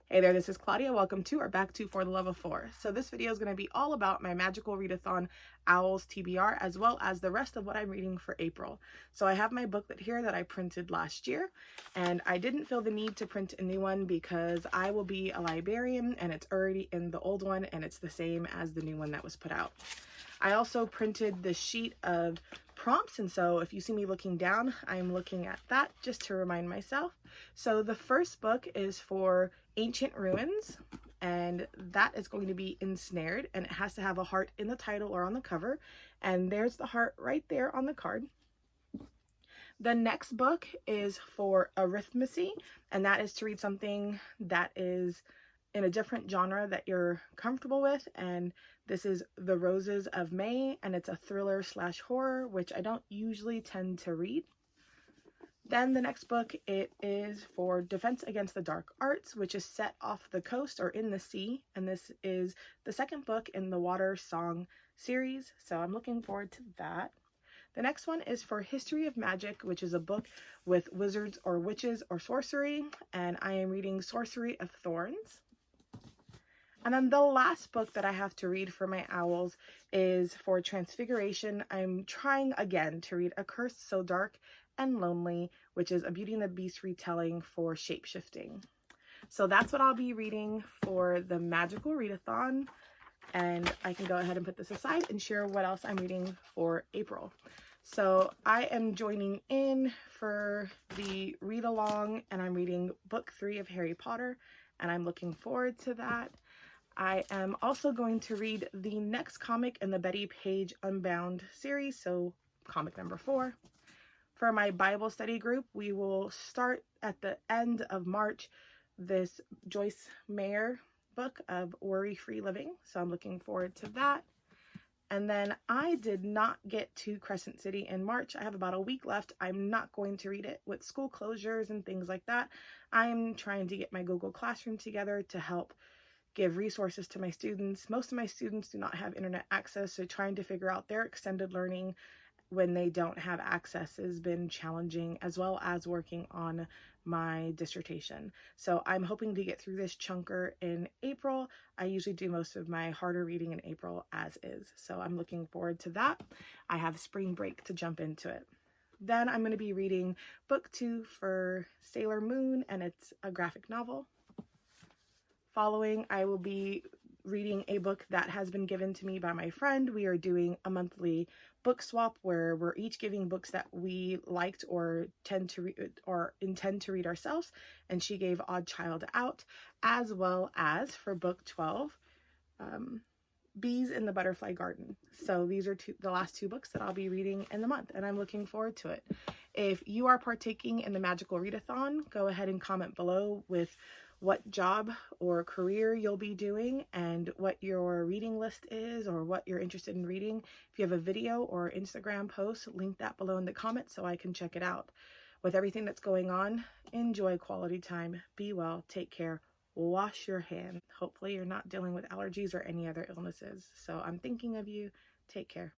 Hey there, this is Claudia. Welcome to or back to For the Love of Four. So this video is going to be all about my magical readathon O.W.L.S TBR, as well as the rest of what I'm reading for April. So I have my booklet here that I printed last year, and I didn't feel the need to print a new one because I will be a librarian and it's already in the old one and it's the same as the new one that was put out. I also printed the sheet of prompts, and so if you see me looking down, I'm looking at that just to remind myself. So the first book is for Ancient Ruins, and that is going to be ensnared, and it has to have a heart in the title or on the cover, and there's the heart right there on the card. The next book is for arithmecy, and that is to read something that is in a different genre that you're comfortable with, and this is The Roses of May, and it's a thriller / horror, which I don't usually tend to read. Then the next book, it is for Defense Against the Dark Arts, which is set off the coast or in the sea, and this is the second book in the Water Song series, so I'm looking forward to that. The next one is for History of Magic, which is a book with wizards or witches or sorcery, and I am reading Sorcery of Thorns. And then the last book that I have to read for my owls is for Transfiguration. I'm trying again to read A Curse So Dark and Lonely, which is a Beauty and the Beast retelling for shapeshifting. So that's what I'll be reading for the magical readathon, and I can go ahead and put this aside and share what else I'm reading for April. So I am joining in for the read along, and I'm reading book 3 of Harry Potter, and I'm looking forward to that. I am also going to read the next comic in the Betty Page Unbound series, so comic number 4. For my Bible study group, we will start at the end of March this Joyce Meyer book of Worry-Free Living, so I'm looking forward to that. And then I did not get to Crescent City in March. I have about a week left. I'm not going to read it with school closures and things like that. I am trying to get my Google Classroom together to help give resources to my students. Most of my students do not have internet access, so trying to figure out their extended learning when they don't have access has been challenging, as well as working on my dissertation. So I'm hoping to get through this chunker in April. I usually do most of my harder reading in April as is, so I'm looking forward to that. I have spring break to jump into it. Then I'm going to be reading book 2 for Sailor Moon, and it's a graphic novel. Following, I will be reading a book that has been given to me by my friend. We are doing a monthly book swap where we're each giving books that we liked or intend to read ourselves, and she gave Odd Child out, as well as for book 12, Bees in the Butterfly Garden. So these are the last 2 books that I'll be reading in the month, and I'm looking forward to it. If you are partaking in the magical readathon, go ahead and comment below with what job or career you'll be doing and what your reading list is or what you're interested in reading. If you have a video or Instagram post, link that below in the comments so I can check it out. With everything that's going on, enjoy quality time, be well, take care, wash your hands. Hopefully you're not dealing with allergies or any other illnesses. So I'm thinking of you. Take care.